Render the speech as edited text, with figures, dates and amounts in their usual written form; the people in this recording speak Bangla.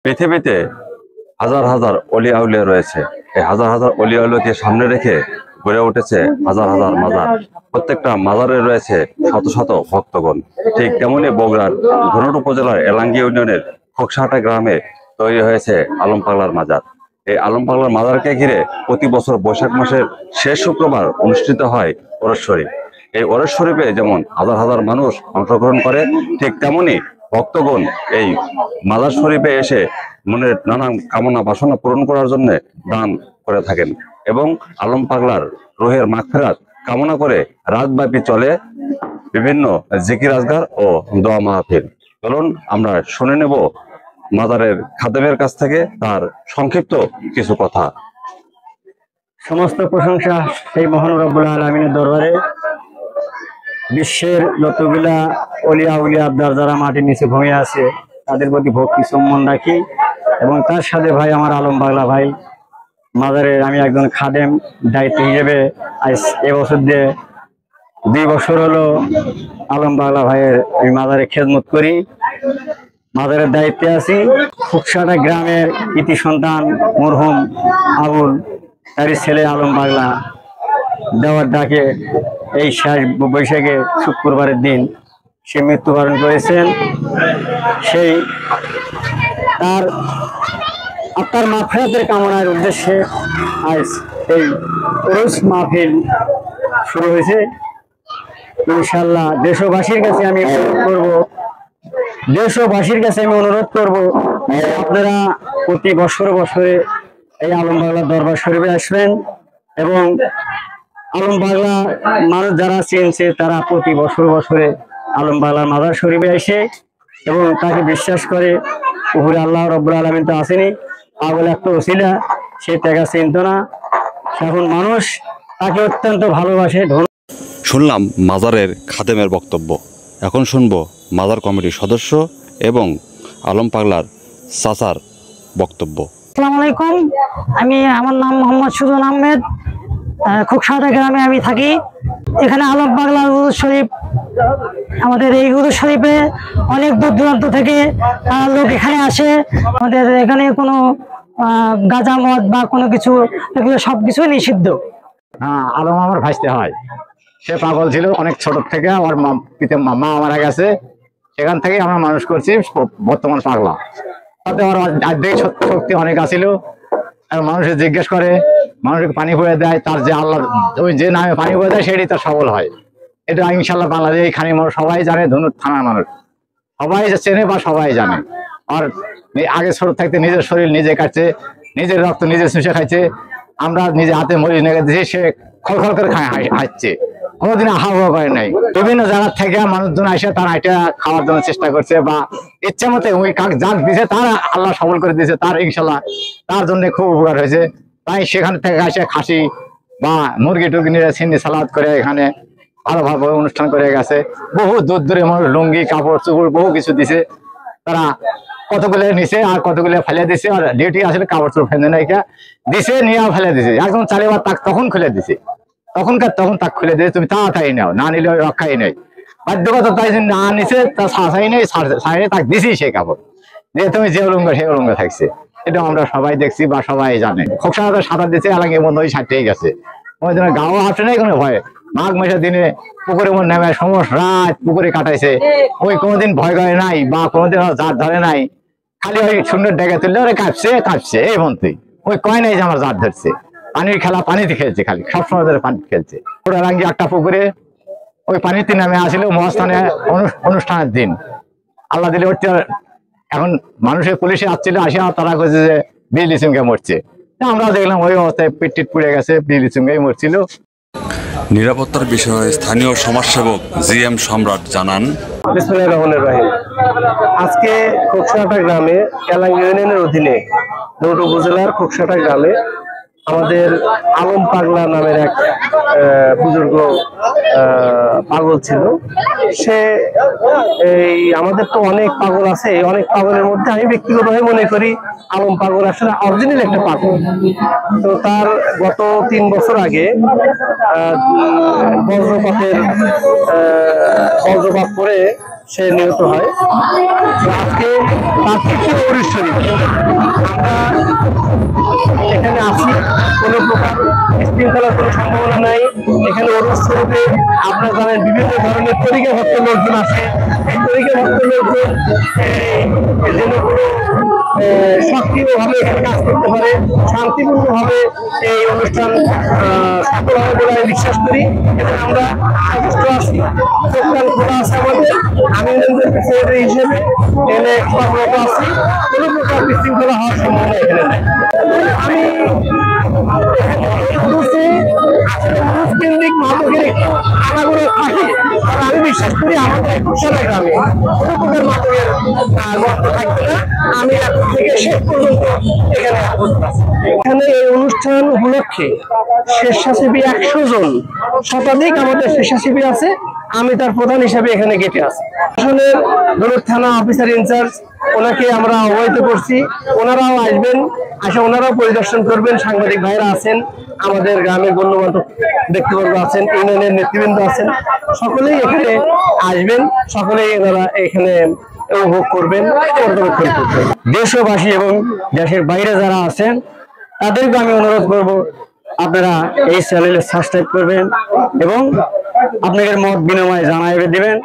পৃথিবীতে হাজার হাজার অলি আউলিয়া রয়েছে। এই হাজার হাজার অলি আউলিয়াকে সামনে রেখে গড়ে উঠেছে হাজার হাজার মাজার। প্রত্যেকটা মাজারে রয়েছে শত শত ভক্তগণ। ঠিক তেমনি বগুড়ার ধুনট উপজেলার এলাঙ্গি ইউনিয়নের খোকসাহাটা গ্রামে তৈরি হয়েছে আলম পাগলার মাজার। এই আলম পাগলার মাজারকে ঘিরে প্রতি বছর বৈশাখ মাসের শেষ শুক্রবার অনুষ্ঠিত হয় ওরস শরীফ। এই ওরস শরীফে যেমন হাজার হাজার মানুষ অংশগ্রহণ করে, ঠিক তেমনি ভক্তগণ এই মাজার শরীফে এসে মনের নানান কামনা বাসনা পূরণ করার জন্য দান করে থাকেন এবং আলম পাগলার রুহের মাগফিরাত কামনা করে রাতব্যাপী চলে বিভিন্ন জিকির আজগার ও দোয়া মাহফিল। চলুন আমরা শুনে নেব মাজারের খাদেমের কাছ থেকে তার সংক্ষিপ্ত কিছু কথা। সমস্ত প্রশংসা সেই মহান রব্বুল আলামিনের দরবারে। বিশ্বের যতগুলা অলিয়া উলিয়া আবদার যারা মাটির নিচে ঘুমিয়ে আছে তাদের প্রতি ভক্তি সম্মান রাখি এবং তার সাথে ভাই আমার আলম পাগলা ভাই মাজারের আমি একজন খাদেম দায়িত্ব হিসেবে আজ এবছর দিয়ে 2 বছর হলো আলম পাগলা ভাইয়ের আমি মাজারে খেদমত করি, মাজারের দায়িত্বে আছি। খোকসাহাটা গ্রামের কৃতি সন্তান মরহুম আবুল তার ছেলে আলম পাগলা দেওয়ার ডাকে এই শেষ বৈশাখে শুক্রবারের দিন সে মৃত্যুবরণ করেছেন। সেই তার আপনার মাগফিরাতের কামনার উদ্দেশ্যে আজ এই ওরস মাহফিল শুরু হয়েছে। ইনশাআল্লাহ দেশবাসীর কাছে আমি অনুরোধ করব আপনারা প্রতি বছরে এই আলম পাগলা দরবার শরীফে আসবেন এবং আলম পাগলা মানুষ যারা চিনছে তারা প্রতি বছরে আলম পাগলার মাজার শরীফে আসে এবং তাকে বিশ্বাস করে। উপরে আল্লাহ রব্বুল আলামিন তো আসেনি, পাগল একটা ওসিলা, সে তাকে চিনত না। এখন মানুষ তাকে অত্যন্ত ভালোবাসে। শুনলাম মাজারের খাদেমের বক্তব্য, এখন শুনবো মাজার কমিটির সদস্য এবং আলম পাগলার চাচার বক্তব্য। আসসালামু আলাইকুম, আমার নাম মোহাম্মদ সুজন আহমেদ। খোকসাহাটা গ্রামে আমি থাকি। এখানে আলম পাগলার উরুস শরীফ, আমাদের এই উরুস শরীফে অনেক দূর দূরান্ত থেকে লোক এখানে আসে। আমাদের এখানে কোনো গাঁজা মদ বা কোনো কিছু, এগুলো সবকিছু নিষিদ্ধ। আলম আমার ভাসতে হয়, সে পাগল ছিল অনেক ছোট থেকে, আমার মা মারা গেছে, সেখান থেকে আমরা মানুষ করছি বর্তমান পাগলা। তাতে আমার আধ্যাত্মিক শক্তি অনেক আছিল। মানুষের জিজ্ঞেস করে, মানুষকে পানি পুড়ে দেয়, তার যে আল্লাহ ওই যে নামে পানি পুড়ে দেয় সেটাই তার সবল হয়। এটা ইনশাল্লাহ বাংলাদেশ এইখানে সবাই জানে, ধনুর থানার মানুষ সবাই চেনে বা সবাই জানে। আর আগে ছোট থাকতে নিজের শরীর নিজে কাটছে, নিজের রক্ত নিজে শুষে খাইছে, আমরা নিজে হাতে মরিচ নেগে দিয়েছি, সে খলখল করে হাঁটছে, কোনোদিন আহাওয়া করে নাই। বিভিন্ন জায়গার থেকে মানুষজন আসে তারা এটা খাওয়ার জন্য চেষ্টা করছে বা ইচ্ছা মতে ওই কাক যাক দিছে তারা আল্লাহ সবল করে দিয়েছে, তার ইনশাল্লাহ তার জন্য খুব উপকার হয়েছে। তাই সেখান থেকে আসে খাসি বা মুরগি টুরগি নিয়ে সিন্নি সালাদ করে এখানে ভালোভাবে অনুষ্ঠান করে গেছে। বহু দূর দূরে মানুষ লুঙ্গি কাপড় চুপড় বহু কিছু দিছে, তারা কতগুলো নিছে আর কতগুলো ফেলে দিছে। আর ডিউটি আসলে কাপড় চুপড় ফেলে নাই দিছে, নিয়ে ফেলে দিছে। একদম চালিবার তাক তখন খুলে দিছে, তখন তাক খুলে দিয়েছে, তুমি তাড়াতাড়ি নাও, না নিলে রক্ষাই নেই। বাধ্যকতা তাই না নিছে, তা ছাড়াই নেই, ছাড়িয়ে তাকে দিছি সেই কাপড় দিয়ে, তুমি যে উলঙ্গ সেই উলঙ্গ থাকছে। এটা আমরা সবাই দেখছি বা সবাই জানে। খোকসাহাটা সাঁতার দিচ্ছে, এলাকার মধ্যে ওই সাইডেই গেছে, ওই জন্য গাও হাঁটে নেই কোনো ভয়। মাঘ মাসের দিনে পুকুরের মধ্যে নেমে সমস্ত রাত পুকুরে কাটাইছে, ওই কোনোদিন ভয় করে নাই বা কোনোদিন জাত ধরে নাই। খালি ওই সুন্দর ডেকে তুললে ওরা কাঁপছে এই মন্ত্রী, ওই কয় নাই যে আমার জাত ধরছে। পানির খেলা পানিতে খেলছে, খালি সবসময় ধরে পানিতে খেলছে। ওরা রাঙ্গি একটা পুকুরে ওই পানিতে নামে আসলে মহাস্থানে অনুষ্ঠানের দিন আল্লাহ দিলে উঠতে। এখন মানুষের পুলিশে আসছিল, আসিয়া তারা কইছে যে বিজলি চুমকে মরছে। আমরা দেখলাম ওই অবস্থায় পিট পুড়ে গেছে, বিজলি চুমকেই মরছিল। নিরাপত্তার বিষয়ে স্থানীয় সমাজসেবক জিএম সম্রাট জানান, বিসমিল্লাহির রহমানির রহিম। আজকে খোকসাহাটা গ্রামে এলাঙ্গি ইউনিয়নের অধীনে ধুনট উপজেলার খোকসাহাটা গ্রামে আমাদের আলম পাগলা নামের এক বুজুর্গ পাগল ছিল। সে এই আমাদের তো অনেক পাগল আছে, অনেক পাগলের মধ্যে আমি ব্যক্তিগতভাবে মনে করি আলম পাগল আসলে অরিজিনাল একটা পাগল। তো তার গত 3 বছর আগে বজ্রপাত করে সে নিহত হয়। তো আজকে তার তৃতীয় উরুস শরীফ। আমরা এখানে আছি, কোনো প্রকার শৃঙ্খলার কোনো সম্ভাবনা নাই। এখানে উরুস শরীফে আপনারা জানেন বিভিন্ন ধরনের তরিকাভক্ত লোকজন আছে। এই তরিকাভক্ত লোকজন যেন কোনো সক্রিয়ভাবে এখানে কাজ করতে পারে, শান্তিপূর্ণভাবে এই অনুষ্ঠান সফল হবে বলে আমি বিশ্বাস করি এবং আমরা সচেষ্ট আছি। দোকান খোলা আছে আমাদের, আমি সেক্রেটারি হিসেবে এখানে কর্মরত আছি। কোনো প্রকার বিশৃঙ্খলা হওয়ার সম্ভাবনা এখানে নাই। আমি কেন্দ্রিক মাদকের একটু আনাগোনা থাকে, আর আমি বিশ্বাস করি আমাদের কুশালা গ্রামে কোনো প্রকার মাদকের গর্ত থাকবে না। আমি এখন থেকে শেষ পর্যন্ত এখানে এখানে এই অনুষ্ঠান উপলক্ষে স্বেচ্ছাসেবী 100 জন শতাধিক আমাদের স্বেচ্ছাসেবী আছে। আমি তার প্রধান হিসাবে এখানে গেটে আছি। আসনের ধরুন থানা অফিসার ইনচার্জ, ওনাকে আমরা অবহিত করছি, ওনারাও আসবেন, আসে ওনারাও পরিদর্শন করবেন। সাংবাদিক ভাইরা আছেন, আমাদের গ্রামের গণ্যমান্য ব্যক্তিবর্গ আছেন, ইউনিয়নের নেতৃবৃন্দ আছেন, সকলেই এখানে আসবেন, সকলেই এনারা এখানে উপভোগ করবেন, পর্যবেক্ষণ করবেন। দেশবাসী এবং দেশের বাইরে যারা আছেন তাদেরকে আমি অনুরোধ করব, আপনারা এই চ্যানেলে সাবস্ক্রাইব করবেন এবং আপনাদের মত বিনিময় জানাইবে দিবেন।